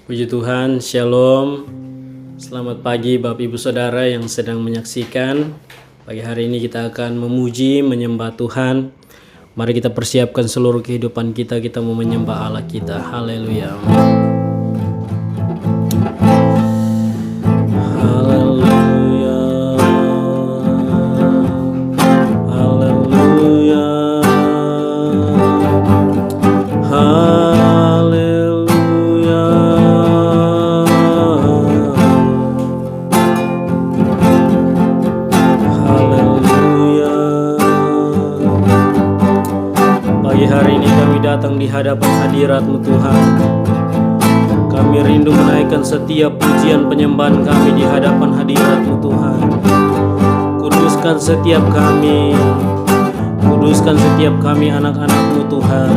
Puji Tuhan, Shalom. Selamat pagi Bapak Ibu Saudara yang sedang menyaksikan. Pagi hari ini kita akan memuji, menyembah Tuhan. Mari kita persiapkan seluruh kehidupan kita, kita mau menyembah Allah kita. Haleluya. Haleluya. Haleluya. Haleluya. Haleluya. Pagi hari ini kami datang di hadapan hadirat-Mu Tuhan. Kami rindu menaikkan setiap pujian penyembahan kami di hadapan hadirat-Mu Tuhan. Kuduskan setiap kami, kuduskan setiap kami anak-anak-Mu Tuhan.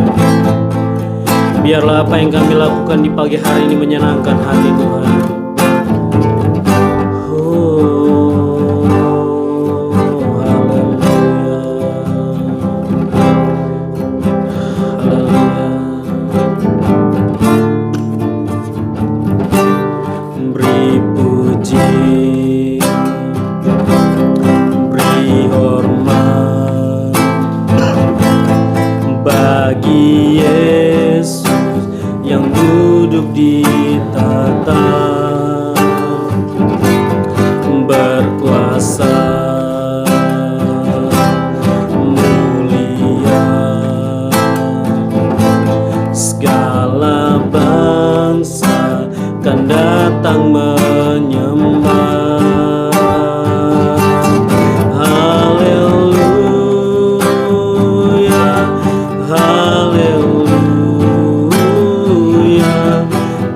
Biarlah apa yang kami lakukan di pagi hari ini menyenangkan hati Tuhan. Bagi Yesus yang duduk di tahta, berkuasa, mulia, segala bangsa kan datang menyembah. Haleluya,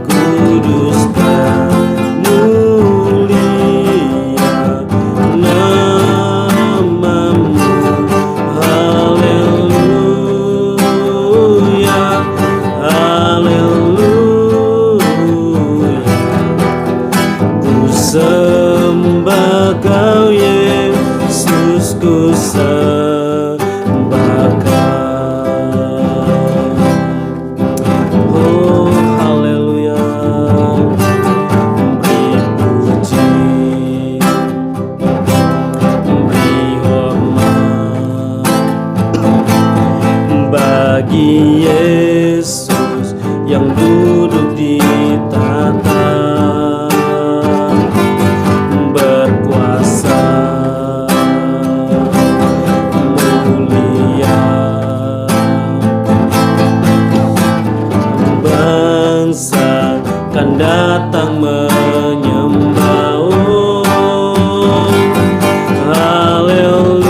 kudus dan mulia nama-Mu. Haleluya, haleluya, ku sembah Kau Yesus, ku sembah Kau. Bagi Yesus yang duduk di tahta, berkuasa, mulia, bangsa kan datang menyembah. Haleluya,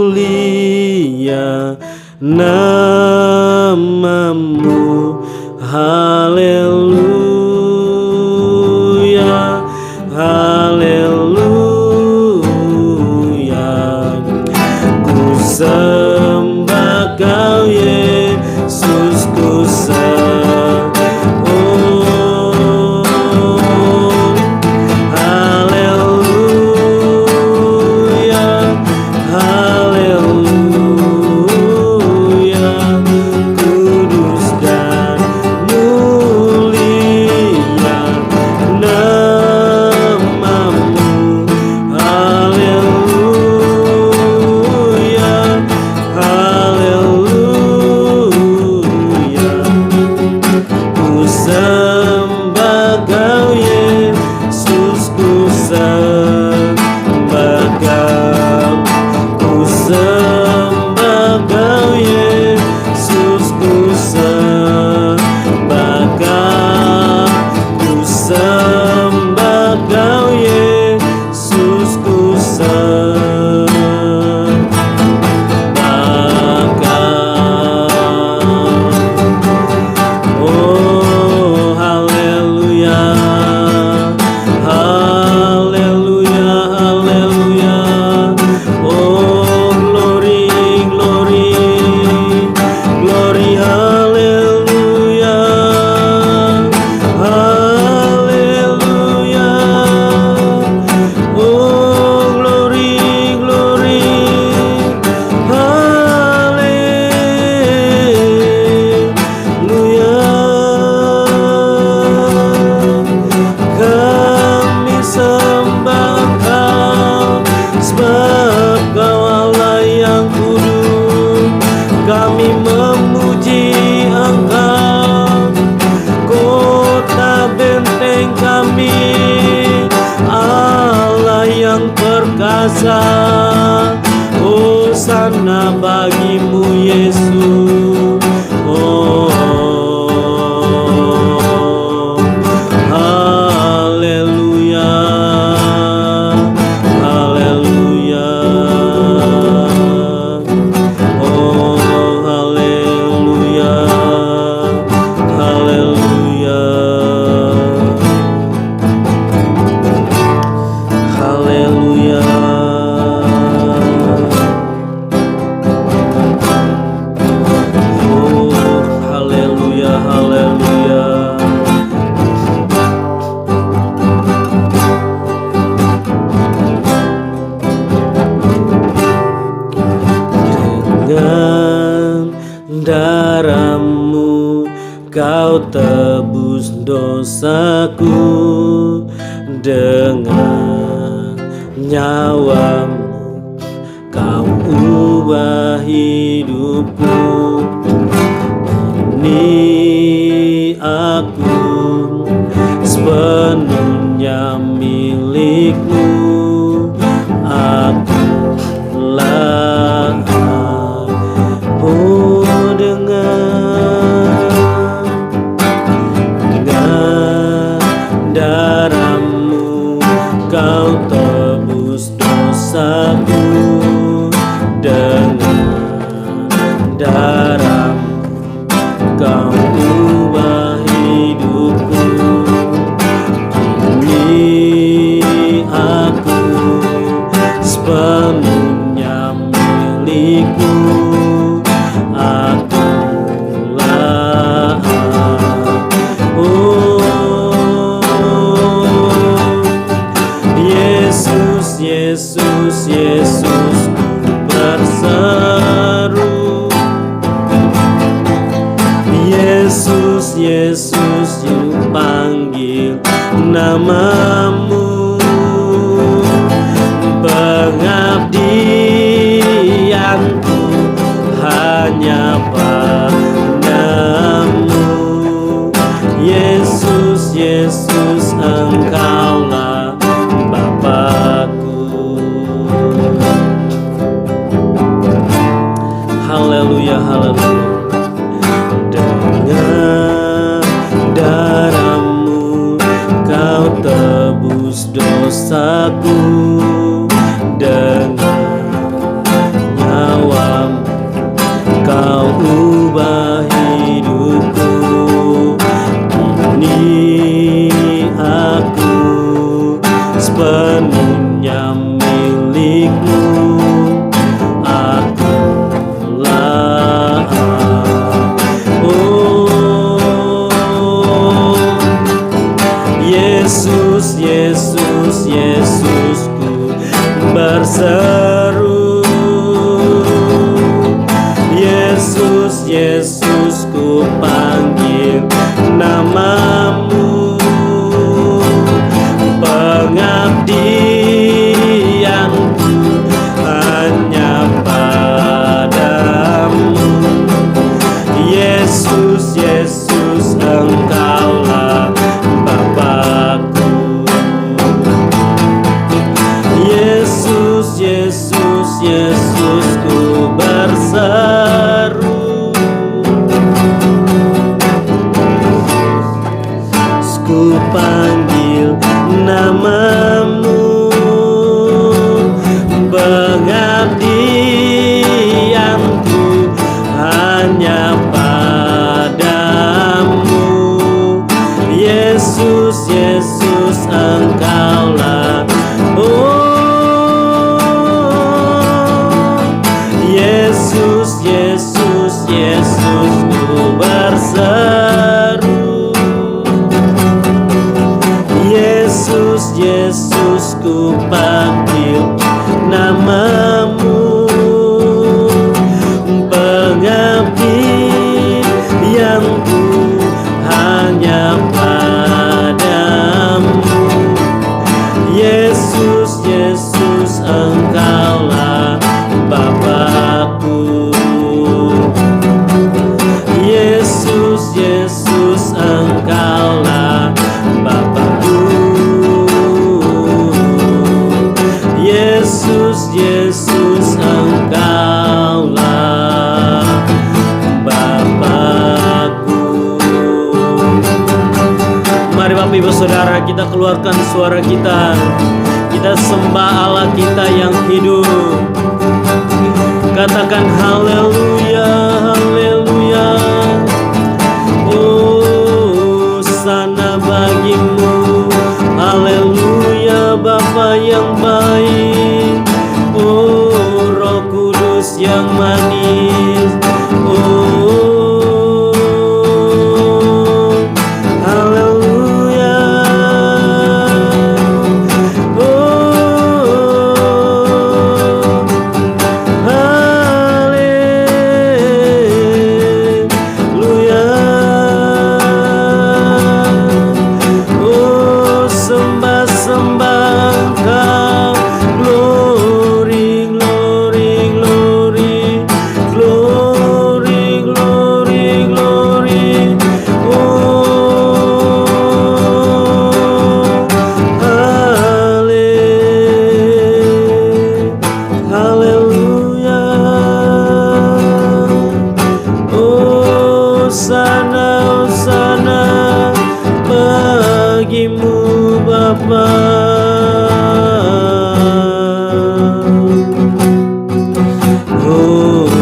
mulia nama-Mu. Haleluya, haleluya, ku sembah Kau Yesus, ku sembah. Haleluya, haleluya. perkasa. Hosana bagimu Yesus. Oh, haleluya, haleluya. Oh, haleluya, haleluya, haleluya. Oh, haleluya, haleluya. Dengan darahmu kau tebus dosaku, dengan nyawamu kau ubah hidupku. Ini aku sepenuhnya milikmu. Aku telah dengan darahmu kau tebus dosaku, dengan darahmu kau ubah hidupku. Ini aku sepenuhnya milikmu. Yesus, Yesus, ku berseru. Yesus, Yesus, ku panggil namamu. Pengabdianku hanya padamu. Yesus, Yesus, Engkaulah Bapakku. Haleluya, haleluya. Dengan darahmu kau tebus dosaku, dengan nyawamu kau ubah hidupku. Ini aku sepenuhnya milikmu. Yesus, Yesus, Yesus, ku berseru. Yesus, Yesus, ku panggil namamu. Pengabdianku hanya padamu. Yesus, Yesus, Engkaulah Bapakku. Yesus, Yesus, Yesus, ku berseru. Ku panggil namamu. Pengabdianku hanya padamu. Yesus, Yesus, Engkaulah. Yesus, Yesus, Yesus, ku berseru. Yesus, Yesus, ku panggil namamu. Pengabdianku hanya padamu. Yesus, Yesus, Engkaulah Bapakku. Yesus, Yesus, Engkaulah Bapakku. Yesus, Yesus, Yesus, Engkaulah Bapakku. Mari Bapak Ibu Saudara, kita keluarkan suara kita. Kita sembah Allah kita yang hidup. Katakan haleluya, haleluya. Oh, sana bagimu. Haleluya, Bapa yang baik. Oh, Roh Kudus yang manis. Oh, haleluya. Oh, haleluya. Oh, sembah-sembah Kau. Glory, glory, glory. Glory, glory, glory. Oh, haleluya. Oh, sana bagimu Bapa. Oh,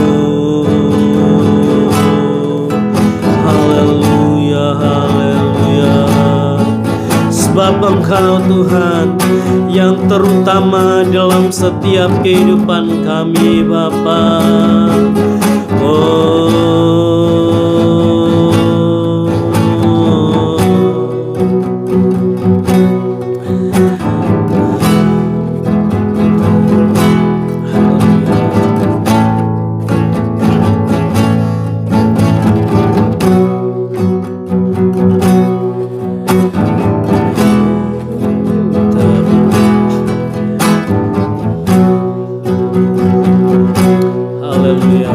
haleluya, haleluya. Sebab Engkau Tuhan yang terutama dalam setiap kehidupan kami Bapa. Haleluya.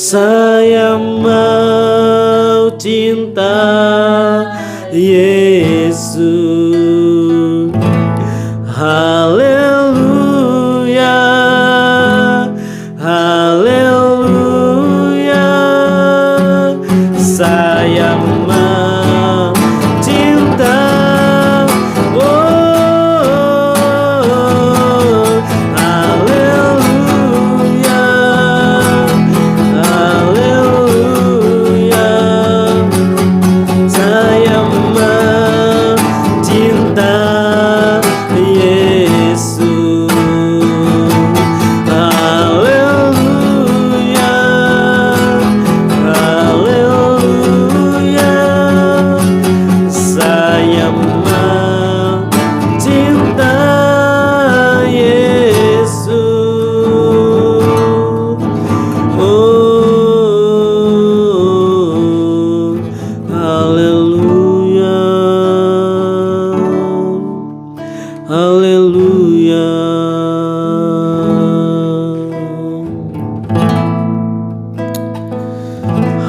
Saya mau cinta Yesus. Haleluya, haleluya. Saya mau cinta.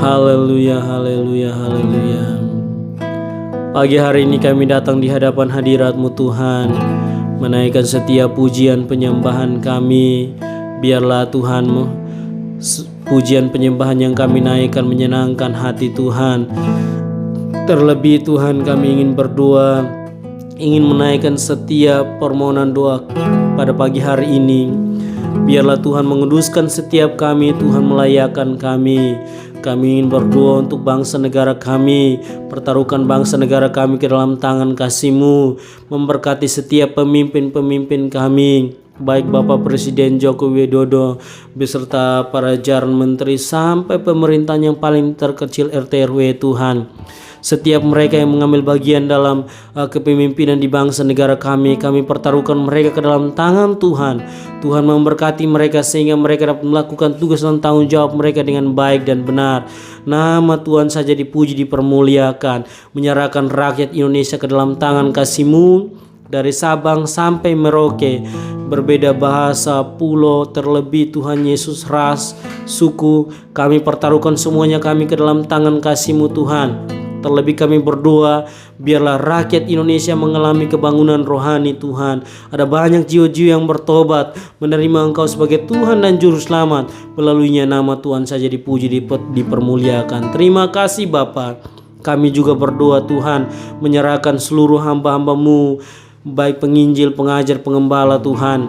Haleluya, haleluya, haleluya. Pagi hari ini kami datang di hadapan hadirat-Mu Tuhan, menaikkan setiap pujian penyembahan kami. Biarlah Tuhan, pujian penyembahan yang kami naikkan menyenangkan hati Tuhan. Terlebih Tuhan, kami ingin berdoa, ingin menaikkan setiap permohonan doa pada pagi hari ini. Biarlah Tuhan menguduskan setiap kami, Tuhan melayakan kami. Kami ingin berdoa untuk bangsa negara kami, pertaruhkan bangsa negara kami ke dalam tangan kasih-Mu, memberkati setiap pemimpin-pemimpin kami, baik Bapak Presiden Joko Widodo beserta para jajaran menteri sampai pemerintahan yang paling terkecil RT RW Tuhan. Setiap mereka yang mengambil bagian dalam kepemimpinan di bangsa negara kami, kami pertaruhkan mereka ke dalam tangan Tuhan. Tuhan memberkati mereka sehingga mereka dapat melakukan tugas dan tanggung jawab mereka dengan baik dan benar. Nama Tuhan saja dipuji, dipermuliakan. Menyerahkan rakyat Indonesia ke dalam tangan kasih-Mu, dari Sabang sampai Merauke, berbeda bahasa, pulau, terlebih Tuhan Yesus, ras, suku, kami pertaruhkan semuanya kami ke dalam tangan kasih-Mu Tuhan. Terlebih kami berdoa, biarlah rakyat Indonesia mengalami kebangunan rohani Tuhan. Ada banyak jiwa-jiwa yang bertobat, menerima Engkau sebagai Tuhan dan Juru Selamat. Melaluinya nama Tuhan saja dipuji, dipermuliakan. Terima kasih Bapa. Kami juga berdoa Tuhan, menyerahkan seluruh hamba-hamba-Mu, baik penginjil, pengajar, pengembala Tuhan.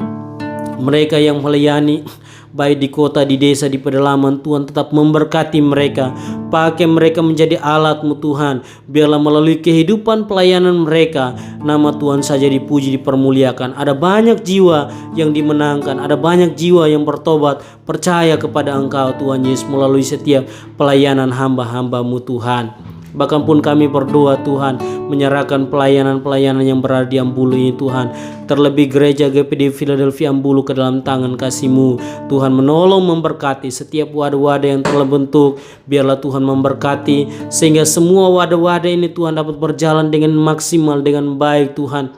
Mereka yang melayani baik di kota, di desa, di pedalaman, Tuhan tetap memberkati mereka. Pakai mereka menjadi alat-Mu Tuhan. Biarlah melalui kehidupan pelayanan mereka, nama Tuhan saja dipuji, dipermuliakan. Ada banyak jiwa yang dimenangkan, ada banyak jiwa yang bertobat, percaya kepada Engkau Tuhan Yesus melalui setiap pelayanan hamba-hamba-Mu Tuhan. Bahkan pun kami berdoa Tuhan, menyerahkan pelayanan-pelayanan yang berada di Ambulu ini Tuhan. Terlebih gereja GPD Philadelphia Ambulu ke dalam tangan kasih-Mu. Tuhan menolong, memberkati setiap wadah-wadah yang telah bentuk. Biarlah Tuhan memberkati sehingga semua wadah-wadah ini Tuhan dapat berjalan dengan maksimal, dengan baik Tuhan,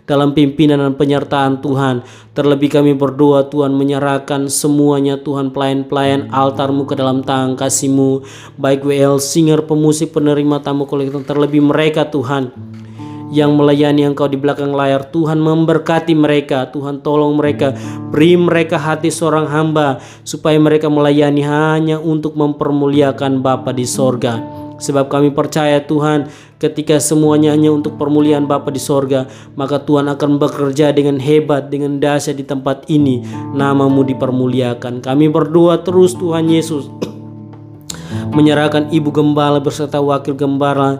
dalam pimpinan dan penyertaan Tuhan. Terlebih kami berdoa Tuhan, menyerahkan semuanya Tuhan, pelayan-pelayan altar-Mu ke dalam tangan kasih-Mu, baik WL, singer, pemusik, penerima tamu kolektor, terlebih mereka Tuhan yang melayani Engkau di belakang layar. Tuhan memberkati mereka, Tuhan tolong mereka, beri mereka hati seorang hamba, supaya mereka melayani hanya untuk mempermuliakan Bapa di sorga. Sebab kami percaya Tuhan, ketika semuanya hanya untuk permuliaan Bapa di sorga, maka Tuhan akan bekerja dengan hebat, dengan dahsyat di tempat ini. Nama-Mu dipermuliakan. Kami berdoa terus Tuhan Yesus, menyerahkan Ibu Gembala beserta Wakil Gembala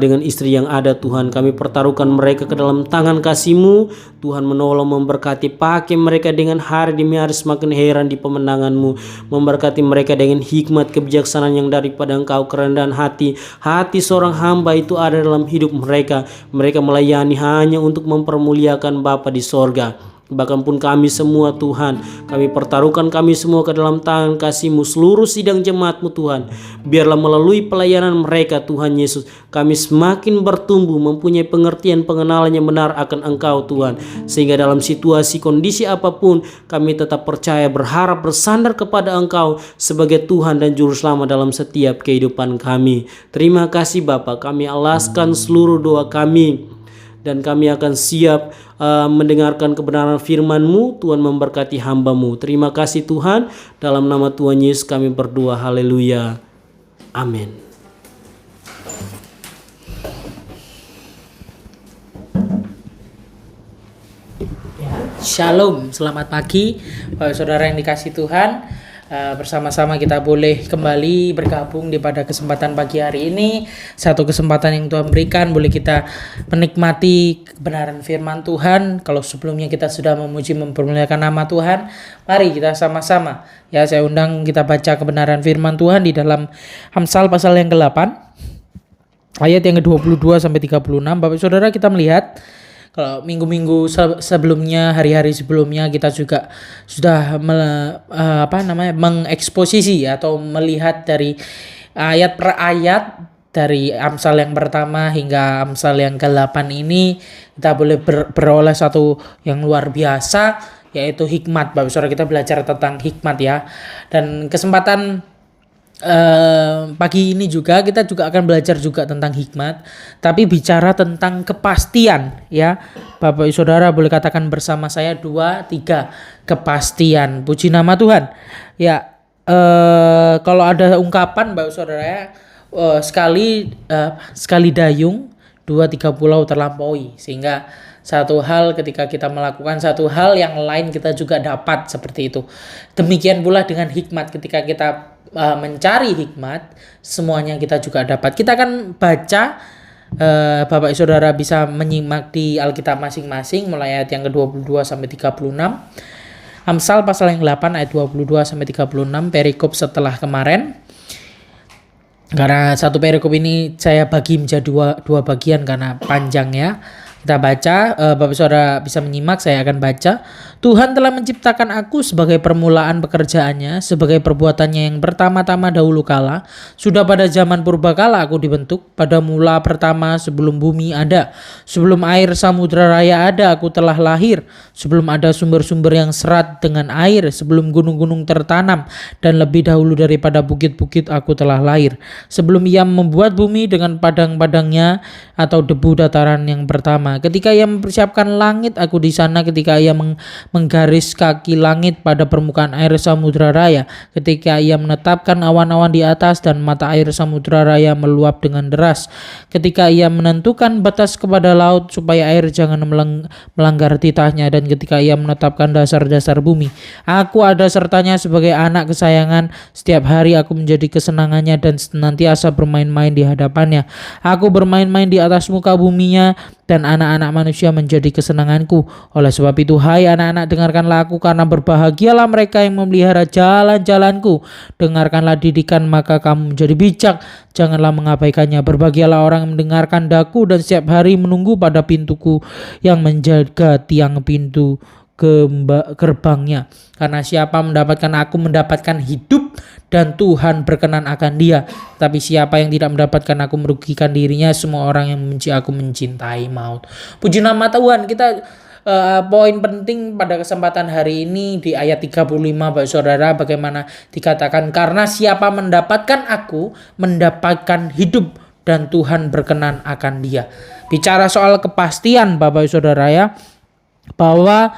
dengan istri yang ada Tuhan. Kami pertaruhkan mereka ke dalam tangan kasih-Mu. Tuhan menolong, memberkati, pakai mereka dengan hari demi hari semakin heran di pemenangan-Mu. Memberkati mereka dengan hikmat, kebijaksanaan yang daripada Engkau, kerendahan hati. Hati seorang hamba itu ada dalam hidup mereka. Mereka melayani hanya untuk mempermuliakan Bapa di sorga. bahkan pun kami semua Tuhan. Kami pertaruhkan kami semua ke dalam tangan kasih-Mu, seluruh sidang jemaat-Mu Tuhan. Biarlah melalui pelayanan mereka Tuhan Yesus, kami semakin bertumbuh, mempunyai pengertian pengenalan yang benar akan Engkau Tuhan. Sehingga dalam situasi kondisi apapun kami tetap percaya, berharap, bersandar kepada Engkau sebagai Tuhan dan Juru Selamat dalam setiap kehidupan kami. Terima kasih Bapa, kami alaskan seluruh doa kami. Dan kami akan siap mendengarkan kebenaran firman-Mu. Tuhan memberkati hamba-Mu. Terima kasih Tuhan. Dalam nama Tuhan Yesus kami berdoa. Haleluya. Amin. Shalom, selamat pagi Bapak Saudara yang dikasihi Tuhan. Bersama-sama kita boleh kembali bergabung di pada kesempatan pagi hari ini. Satu kesempatan yang Tuhan berikan, boleh kita menikmati kebenaran firman Tuhan. Kalau sebelumnya kita sudah memuji mempermuliakan nama Tuhan, mari kita sama-sama, ya, saya undang kita baca kebenaran firman Tuhan di dalam Amsal pasal yang ke-8 ayat yang ke-22 sampai 36. Bapak Saudara, kita melihat kalau minggu-minggu sebelumnya, hari-hari sebelumnya kita juga sudah mengeksposisi atau melihat dari ayat per ayat dari Amsal yang pertama hingga Amsal yang ke-8 ini, kita boleh beroleh satu yang luar biasa, yaitu hikmat. Bapak Saudara, kita belajar tentang hikmat, ya. Dan kesempatan pagi ini juga kita juga akan belajar juga tentang hikmat, tapi bicara tentang kepastian, ya. Bapak Saudara boleh katakan bersama saya 2, 3, kepastian. Puji nama Tuhan. Ya, kalau ada ungkapan Bapak Saudara, ya, sekali dayung 2, 3 pulau terlampaui, sehingga satu hal ketika kita melakukan satu hal, yang lain kita juga dapat, seperti itu. Demikian pula dengan hikmat, ketika kita mencari hikmat, semuanya kita juga dapat. Kita akan baca, Bapak Saudara bisa menyimak di Alkitab masing-masing mulai ayat yang ke-22 sampai 36. Amsal pasal yang 8 ayat 22 sampai 36, perikop setelah kemarin. Karena satu perikop ini saya bagi menjadi dua bagian karena panjang, ya. Kita baca, Bapak Saudara bisa menyimak, saya akan baca. Tuhan telah menciptakan aku sebagai permulaan pekerjaannya, sebagai perbuatannya yang pertama-tama dahulu kala. Sudah pada zaman purbakala aku dibentuk, pada mula pertama sebelum bumi ada. Sebelum air samudra raya ada, aku telah lahir. Sebelum ada sumber-sumber yang serat dengan air, sebelum gunung-gunung tertanam, dan lebih dahulu daripada bukit-bukit aku telah lahir. Sebelum ia membuat bumi dengan padang-padangnya atau debu dataran yang pertama. Ketika ia mempersiapkan langit, aku di sana. Ketika ia menggaris kaki langit pada permukaan air samudra raya. Ketika ia menetapkan awan-awan di atas dan mata air samudra raya meluap dengan deras. Ketika ia menentukan batas kepada laut supaya air jangan melanggar titahnya. Dan ketika ia menetapkan dasar-dasar bumi. Aku ada sertanya sebagai anak kesayangan. Setiap hari aku menjadi kesenangannya dan senantiasa bermain-main di hadapannya. Aku bermain-main di atas muka buminya, dan anak-anak manusia menjadi kesenanganku. Oleh sebab itu, hai anak-anak, dengarkanlah aku, karena berbahagialah mereka yang memelihara jalan-jalanku. Dengarkanlah didikan, maka kamu menjadi bijak. Janganlah mengabaikannya. Berbahagialah orang yang mendengarkan daku dan setiap hari menunggu pada pintuku, yang menjaga tiang pintu gerbangnya. Karena siapa mendapatkan aku mendapatkan hidup, dan Tuhan berkenan akan dia. Tapi siapa yang tidak mendapatkan aku merugikan dirinya. Semua orang yang membenci aku mencintai maut. Puji nama Tuhan. Kita poin penting pada kesempatan hari ini di ayat 35, Bapak Saudara, bagaimana dikatakan, karena siapa mendapatkan aku mendapatkan hidup, dan Tuhan berkenan akan dia. Bicara soal kepastian, Bapak Saudara, ya, bahwa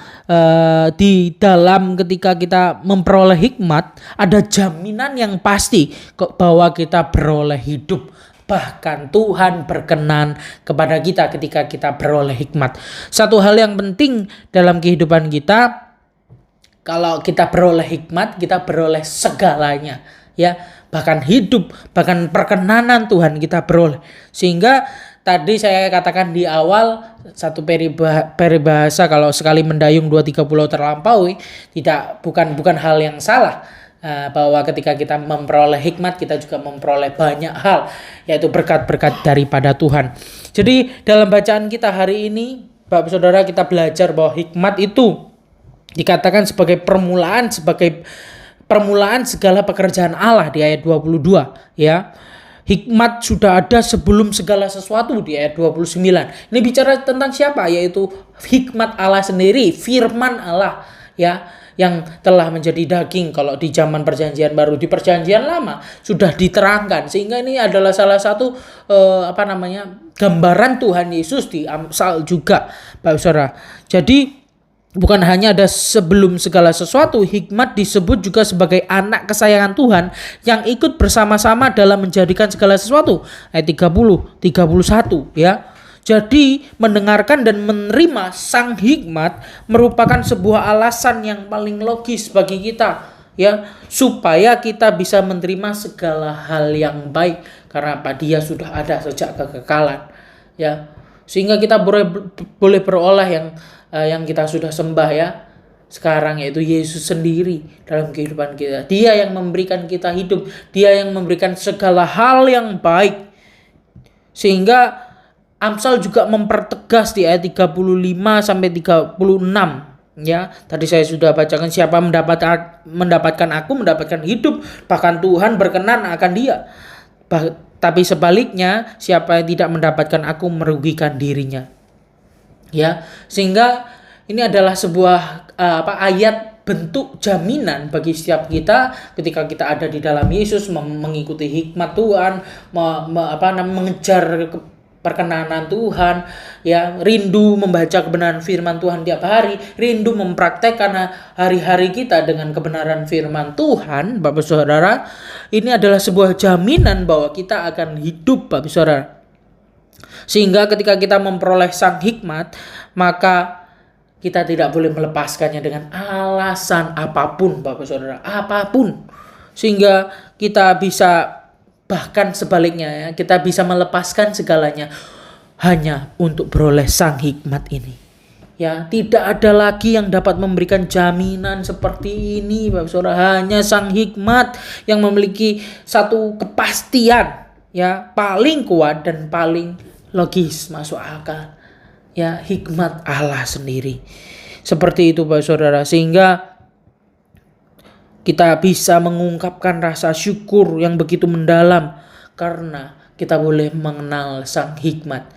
di dalam ketika kita memperoleh hikmat, ada jaminan yang pasti bahwa kita beroleh hidup. Bahkan Tuhan berkenan kepada kita ketika kita beroleh hikmat. Satu hal yang penting dalam kehidupan kita, kalau kita beroleh hikmat, kita beroleh segalanya, ya. Bahkan hidup, bahkan perkenanan Tuhan kita beroleh. Sehingga tadi saya katakan di awal, satu peribahasa, kalau sekali mendayung 2-3 pulau terlampaui, bukan hal yang salah. Bahwa ketika kita memperoleh hikmat, kita juga memperoleh banyak hal, yaitu berkat-berkat daripada Tuhan. Jadi dalam bacaan kita hari ini, Bapak Saudara, kita belajar bahwa hikmat itu Dikatakan sebagai permulaan segala pekerjaan Allah di ayat 22 ya. Hikmat sudah ada sebelum segala sesuatu di ayat 29. Ini bicara tentang siapa? Yaitu hikmat Allah sendiri, firman Allah ya, yang telah menjadi daging kalau di zaman perjanjian baru. Di perjanjian lama sudah diterangkan, sehingga ini adalah salah satu gambaran Tuhan Yesus di Amsal juga, Bapak Saudara. Jadi bukan hanya ada sebelum segala sesuatu, hikmat disebut juga sebagai anak kesayangan Tuhan yang ikut bersama-sama dalam menjadikan segala sesuatu. Ayat 30, 31 ya. Jadi mendengarkan dan menerima sang hikmat merupakan sebuah alasan yang paling logis bagi kita ya, supaya kita bisa menerima segala hal yang baik. Karena apa? Dia sudah ada sejak kekekalan ya. Sehingga kita boleh beroleh yang kita sudah sembah ya sekarang, yaitu Yesus sendiri dalam kehidupan kita. Dia yang memberikan kita hidup, dia yang memberikan segala hal yang baik. Sehingga Amsal juga mempertegas di ayat 35 sampai 36 ya. Tadi saya sudah bacakan, siapa mendapatkan aku mendapatkan hidup, bahkan Tuhan berkenan akan dia. Tapi sebaliknya, siapa yang tidak mendapatkan aku merugikan dirinya. Ya, sehingga ini adalah sebuah ayat bentuk jaminan bagi setiap kita ketika kita ada di dalam Yesus, mengikuti hikmat Tuhan, mengejar perkenanan Tuhan, ya, rindu membaca kebenaran firman Tuhan tiap hari, rindu mempraktekkan hari-hari kita dengan kebenaran firman Tuhan, Bapak Saudara. Ini adalah sebuah jaminan bahwa kita akan hidup, Bapak Saudara. Sehingga ketika kita memperoleh sang hikmat, maka kita tidak boleh melepaskannya dengan alasan apapun, Bapak Saudara, apapun. Sehingga kita bisa, bahkan sebaliknya ya, kita bisa melepaskan segalanya hanya untuk beroleh sang hikmat ini. Ya, tidak ada lagi yang dapat memberikan jaminan seperti ini, Bapak Saudara. Hanya sang hikmat yang memiliki satu kepastian ya, paling kuat dan paling logis, masuk akal. Ya, hikmat Allah sendiri. Seperti itu, Bapak Saudara, sehingga kita bisa mengungkapkan rasa syukur yang begitu mendalam karena kita boleh mengenal sang hikmat.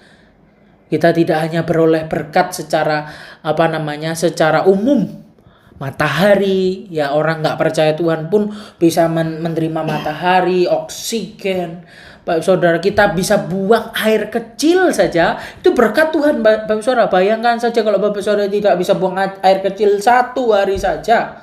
Kita tidak hanya beroleh berkat secara secara umum. Matahari, ya, orang nggak percaya Tuhan pun bisa menerima matahari, oksigen. Bapak Saudara, kita bisa buang air kecil saja, itu berkat Tuhan, Bapak Saudara. Bayangkan saja kalau Bapak Saudara tidak bisa buang air kecil 1 hari saja,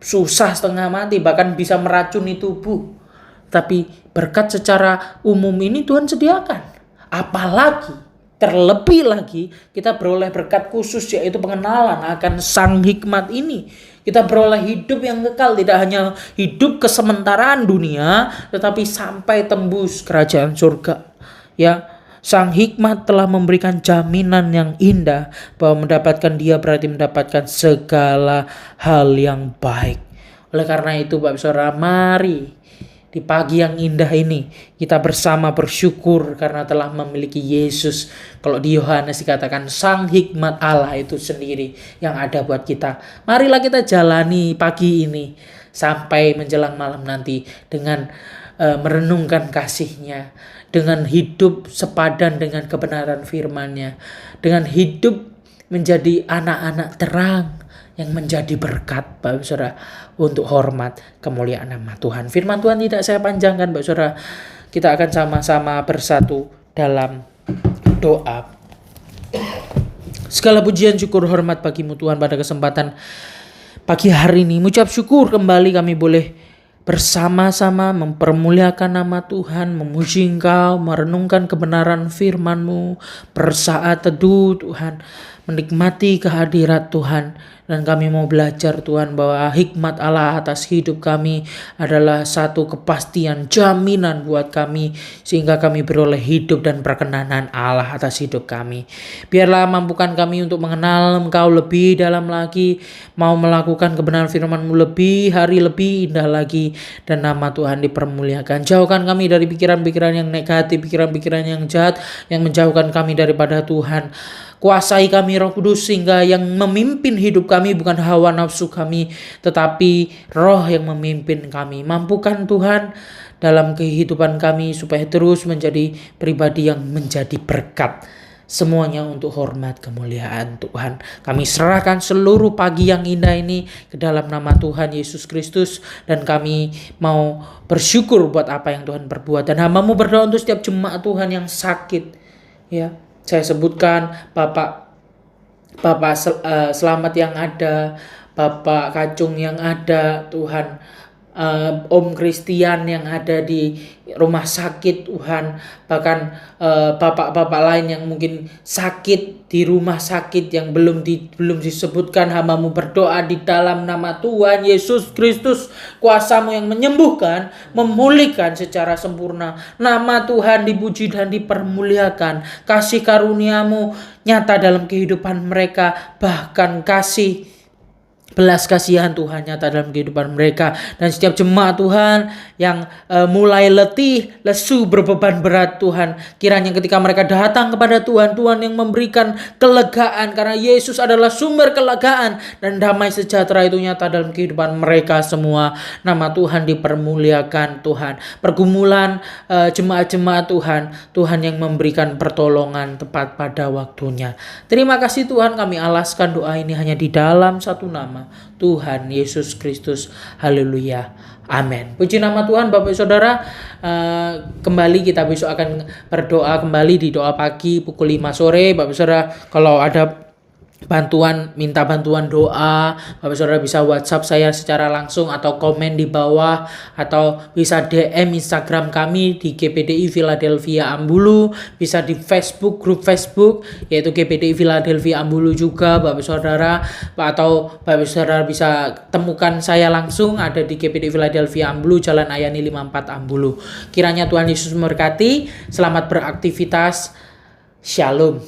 susah setengah mati, bahkan bisa meracuni tubuh. Tapi berkat secara umum ini Tuhan sediakan. Apalagi, terlebih lagi, kita beroleh berkat khusus, yaitu pengenalan akan sang hikmat ini. Kita beroleh hidup yang kekal, tidak hanya hidup kesementaraan dunia, tetapi sampai tembus kerajaan surga. Ya, sang hikmat telah memberikan jaminan yang indah bahwa mendapatkan dia berarti mendapatkan segala hal yang baik. Oleh karena itu, Bapak Saudara, mari di pagi yang indah ini kita bersama bersyukur karena telah memiliki Yesus. Kalau di Yohanes dikatakan sang hikmat Allah itu sendiri yang ada buat kita. Marilah kita jalani pagi ini sampai menjelang malam nanti dengan merenungkan kasih-Nya, dengan hidup sepadan dengan kebenaran firman-Nya, dengan hidup menjadi anak-anak terang yang menjadi berkat, Bapak Saudara, untuk hormat kemuliaan nama Tuhan. Firman Tuhan tidak saya panjangkan, Bapak Saudara. Kita akan sama-sama bersatu dalam doa. Segala pujian, syukur, hormat bagimu Tuhan pada kesempatan pagi hari ini. Mengucap syukur kembali kami boleh bersama-sama mempermuliakan nama Tuhan, memuji Engkau, merenungkan kebenaran firman-Mu, bersaat teduh Tuhan, menikmati kehadirat Tuhan. Dan kami mau belajar Tuhan bahwa hikmat Allah atas hidup kami adalah satu kepastian, jaminan buat kami, sehingga kami beroleh hidup dan perkenanan Allah atas hidup kami. Biarlah mampukan kami untuk mengenal Engkau lebih dalam lagi, mau melakukan kebenaran firman-Mu lebih hari lebih indah lagi, dan nama Tuhan dipermuliakan. Jauhkan kami dari pikiran-pikiran yang negatif, pikiran-pikiran yang jahat, yang menjauhkan kami daripada Tuhan. Kuasai kami Roh Kudus, sehingga yang memimpin hidup kami bukan hawa nafsu kami, tetapi Roh yang memimpin kami. Mampukan Tuhan dalam kehidupan kami supaya terus menjadi pribadi yang menjadi berkat. Semuanya untuk hormat kemuliaan Tuhan. Kami serahkan seluruh pagi yang indah ini ke dalam nama Tuhan Yesus Kristus. Dan kami mau bersyukur buat apa yang Tuhan perbuat. Dan hamba-Mu berdoa untuk setiap jemaat Tuhan yang sakit. Ya, saya sebutkan Bapak Selamat yang ada, Bapak Kacung yang ada, Tuhan, Om Christian yang ada di rumah sakit, Tuhan, bahkan bapak-bapak lain yang mungkin sakit di rumah sakit yang belum disebutkan. Hamba-Mu berdoa di dalam nama Tuhan Yesus Kristus, kuasa-Mu yang menyembuhkan, memulihkan secara sempurna. Nama Tuhan dipuji dan dipermuliakan. Kasih karunia-Mu nyata dalam kehidupan mereka, bahkan kasih belas kasihan Tuhan nyata dalam kehidupan mereka. Dan setiap jemaat Tuhan yang mulai letih, lesu, berbeban berat, Tuhan, kiranya ketika mereka datang kepada Tuhan, Tuhan yang memberikan kelegaan, karena Yesus adalah sumber kelegaan, dan damai sejahtera itu nyata dalam kehidupan mereka semua. Nama Tuhan dipermuliakan, Tuhan. Pergumulan jemaat-jemaat Tuhan yang memberikan pertolongan tepat pada waktunya. Terima kasih Tuhan, kami alaskan doa ini hanya di dalam satu nama, Tuhan Yesus Kristus. Haleluya. Amin. Puji nama Tuhan. Bapak Saudara, kembali kita besok akan berdoa kembali di doa pagi pukul 5 sore. Bapak Saudara, kalau ada minta bantuan doa, Bapak Saudara bisa WhatsApp saya secara langsung atau komen di bawah, atau bisa DM Instagram kami di GPDI Philadelphia Ambulu, bisa di Facebook, grup Facebook yaitu GPDI Philadelphia Ambulu juga, Bapak Saudara, atau Bapak Saudara bisa temukan saya langsung ada di GPDI Philadelphia Ambulu, Jalan Ayani 54 Ambulu. Kiranya Tuhan Yesus memberkati. Selamat beraktivitas. Shalom.